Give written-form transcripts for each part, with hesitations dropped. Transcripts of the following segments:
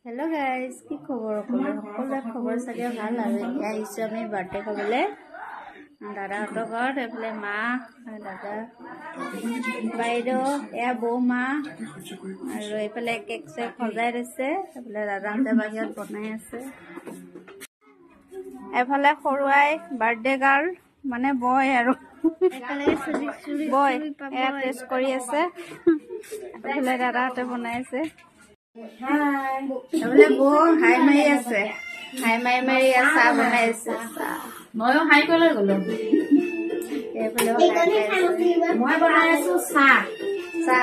Hello guys की खबर সকলোৰে খবৰ চাগে ভাল আৰু এতিয়া আহিছো আমি বাৰ্থডে খাবলে দাদাহঁতৰ ঘৰত এফালে মা দাদা বাইদেউ এয়া বৌ মা আৰু এইফালে কেক চেক সজাই দিছে এফালে দাদাহঁতে বাহিৰত বনাই আছে এফালে সৰুৱাই বাৰ্থডে গাৰ্ল মানে বয় আৰু বয় এয়া টেষ্ট কৰি আছে এফালে দাদাহঁতে বনাই আছে Hi. Boleh bo, hai mai ase. Hai mai mai asa banai ase. Moyo hai kolar golo. E boleh hai. Moyo banai asu sa. Sa.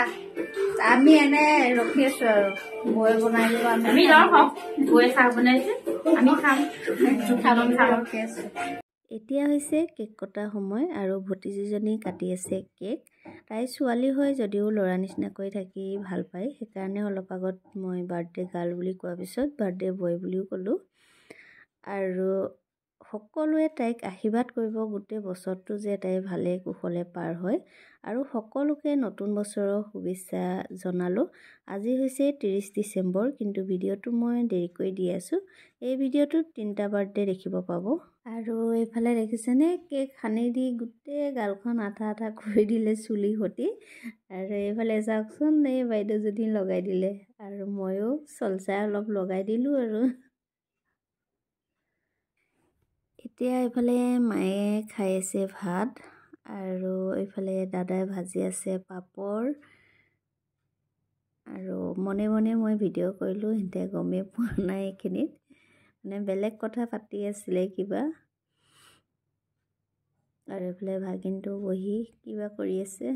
Ami ene rokhi asu aru. Moyo banai lo ami lor hok. Boy sa banai ase. Ami kham. Khalon rokhi asu. এতিয়া হৈছে cake কটা সময় আৰু ভতিজীজনী কাটি আছে cake তাই ছোৱালী হয় যদিও লৰা নিচিনা কৈ থাকি ভাল পায় সেইকাৰণে অলপ আগত মই বাৰ্থডে গাৰ্ল বুলি কোৱা পিছত বাৰ্থডে বয় বুলিও ক'লো আৰু সকলোৱে তাইক আশীৰ্বাদ কৰিব গোটেই বছৰটো যে তাই ভালে কুশলে পাৰ হয় আৰু সকলোকে নতুন বছৰৰ শুভেচ্ছা জনালো আজি হৈছে 30 ডিসেম্বৰ কিন্তু ভিডিওটো মই দেৰিকৈ দি আছো এই ভিডিওটোত তিনটা বাৰ্থডে দেখিব পাব আৰু এইফালে দেখিছেনে কেক খানি দি গোটেই গালখন আঠা আঠা কৰি দিলে চুলি হতি আৰু এইফালে চাওকচোন এই বাইদেউ যদি লগাই দিলে আৰু ময়ো চলচা অলপ লগাই দিলো আৰু এতিয়া এইফালে মায়ে খাই আছে ভাত আৰু এইফালে দাদাই ভাজি আছে পাপৰ আৰু মনে মনে মই ভিডিও কৰিলো হিতে গমে পোৱা নাই এখিনিত মানে বেলেগ কথা পাতি আছিলে কিবা আৰু এইফালে ভাগিনটো বহি কিবা কৰি আছে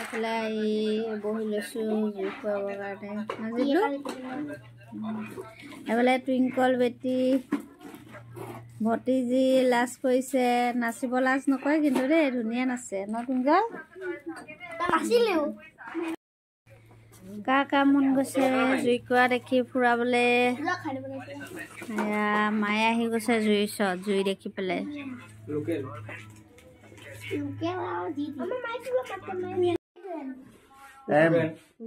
এইফালে বহি লৈছো জুই খুৱাবৰ কাৰণে নাজিলো এইফালে টুইংকল বেটি ভতিজী লাজ কৰিছে নাচিব লাজ নকৰে কিন্তু দেই ধুনীয়া নাচে ন টুইংকল আছিলেও কা মন গৈছে জুইকুৰা দেখি ফুৰাবলে মায়ে আহি গৈছে জুই দেখি পেলাই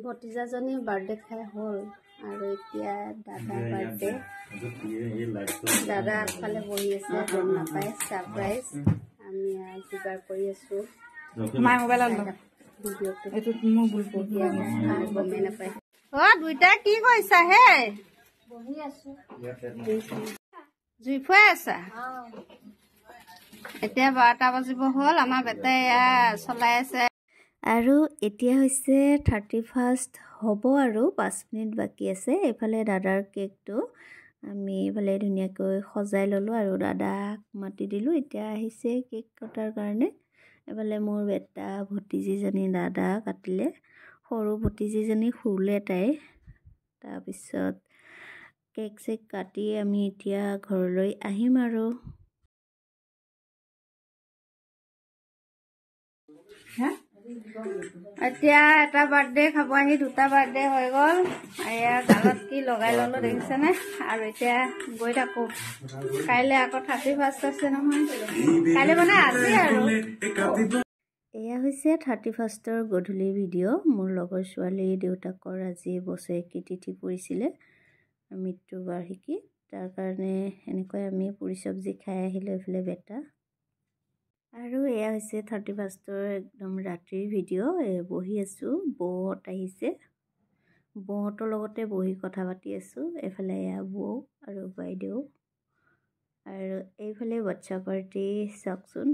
ভতিজাজনী বাৰ্থডে খাই হ'ল আৰু এতিয়া দাদা বাৰ্থডে দাদা আগফালে বহি আছে গম নাপায় সাৰপ্ৰাইজ আমি যোগাৰ কৰি আছো মাই মোবাইল দুইটা কি কৈছা হে জুই ফুৱাই আছা এতিয়া 12টা বাজিব হ'ল আমাৰ বেটাই চলাই আছে আৰু এতিয়া হৈছে 31st হ'ব আৰু 5 মিনিট বাকি আছে এইফালে দাদাৰ কেকটো আমি এইফালে ধুনীয়াকৈ সজাই ললো আৰু দাদাক মাতি দিলো এতিয়া আহিছে কেক কটাৰ কাৰণে এফালে মোৰ বেটা ভতিজীজনী দাদা কাটিলে সৰু ভতিজীজনী শুলে তাই তাৰপিছত কেক চেক কাটি আমি এতিয়া ঘৰলৈ আহিম আৰু এতিয়া এটা বাৰ্থডে খাব আহি দুটা বাৰ্থডে হৈ গ'ল এয়া গালত কি লগাই ললো দেখিছেনে আৰু এতিয়া গৈ থাকো কাইলৈ আকৌ 31st আছে নহয় কাইলৈ মানে আজি আৰু এয়া হৈছে 31ষ্টৰ গধূলি ভিডিঅ' মোৰ লগৰ ছোৱালী দেউতাকৰ আজি বছৰেকী তিথি পৰিছিলে মৃত্যু বাৰ্ষিকী তাৰ কাৰণে এনেকৈ আমি পুৰি চব্জি খাই আহিলো এফালে বেটা আৰু এয়া হৈছে 31ষ্টৰ একদম ৰাতিৰ ভিডিঅ' বহি আছো বৌহঁত আহিছে বৌহঁতৰ লগতে বহি কথা পাতি আছো এফালে এয়া বৌ আৰু বাইদেউ আৰু এইফালে বাচ্চা পাৰ্টি চাওকচোন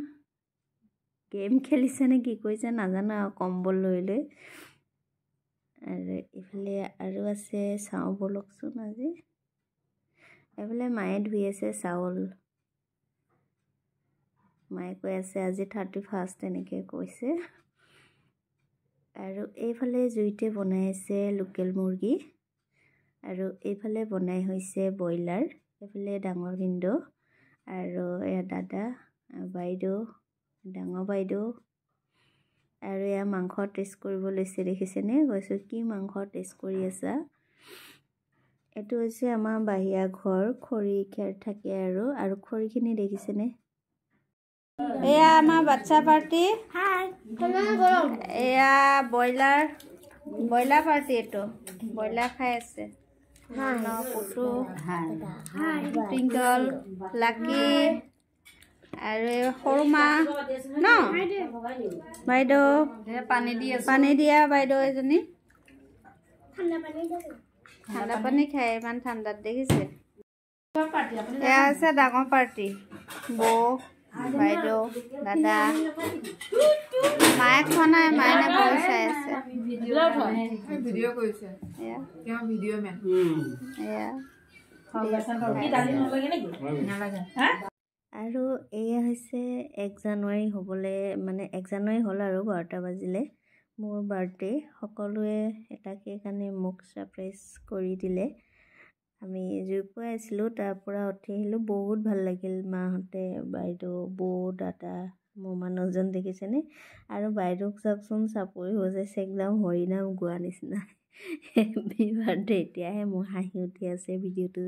গেম খেলিছে নে কি কৈছে নাজানো কম্বল লৈ আৰু এইফালে আৰু আছে চাও বলকচোন আজি এইফালে মায়ে ধুই আছে চাউল মায়ে কৈ আছে আজি 31st এনেকৈ কৈছে আৰু এইফালে জুইতে বনাই আছে লোকেল মুৰ্গী আৰু এইফালে বনাই হৈছে ব্ৰইলাৰ এইফালে ডাঙৰ ভিনদেউ আৰু এয়া দাদা বাইদেউ ডাঙৰ বাইদেউ আৰু এয়া মাংস টেষ্ট কৰিব লৈছে দেখিছেনে কৈছো কি মাংস টেষ্ট কৰি আছা এটো হৈছে আমাৰ বাহিয়া ঘৰ খৰি খেৰ থাকে আৰু খৰিখিনি দেখিছেনে এয়া আমাৰ বাচ্চা পাৰ্টি হাই এয়া ব্ৰইলাৰ ব্ৰইলাৰ পাৰ্টি এইটো ব্ৰইলাৰ খাই আছে পুতু টুইংকল লাকি আৰু সৰু মা ন বাইদেউ পানী দিয়া বাইদেউ এজনী ঠাণ্ডা পানী খায় ইমান ঠাণ্ডাত দেখিছে এয়া আছে ডাঙৰ পাৰ্টি বৌ বাইদেউ দাদা মায়ে খোৱা নাই মায়ে নে বৌ চাই আছে আৰু এয়া হৈছে 1 জানুৱাৰী হ'বলৈ মানে 1 জানুৱাৰী হ'ল আৰু 12টা বাজিলে মোৰ বাৰ্থডে সকলোৱে এটা কেক আনি মোক ছাৰপ্ৰাইজ কৰি দিলে আমি জুইপুৱাই আছিলোঁ তাৰ পৰা উঠি আহিলোঁ বহুত ভাল লাগিল মাহঁতে বাইদেউ বৌ দাদা মোৰ মানুহজন দেখিছেনে আৰু বাইদেউক চাওকচোন চাপৰি হৈ যাইছে একদম হৰিনাম গোৱা নিচিনা হেপী বাৰ্থডে এতিয়াহে মোৰ হাঁহি উঠি আছে ভিডিঅ'টো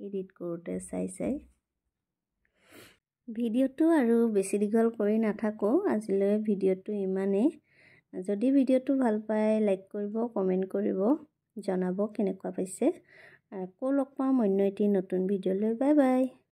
এডিট কৰোঁতে চাই ভিডিঅ'টো আৰু বেছি দীঘল কৰি নাথাকোঁ আজিলৈ ভিডিঅ'টো ইমানেই যদি ভিডিঅ'টো ভাল পায় লাইক কৰিব কমেণ্ট কৰিব জনাব কেনেকুৱা পাইছে আকৌ লগ পাম অন্য এটি নতুন ভিডিঅ'লৈ বাই বাই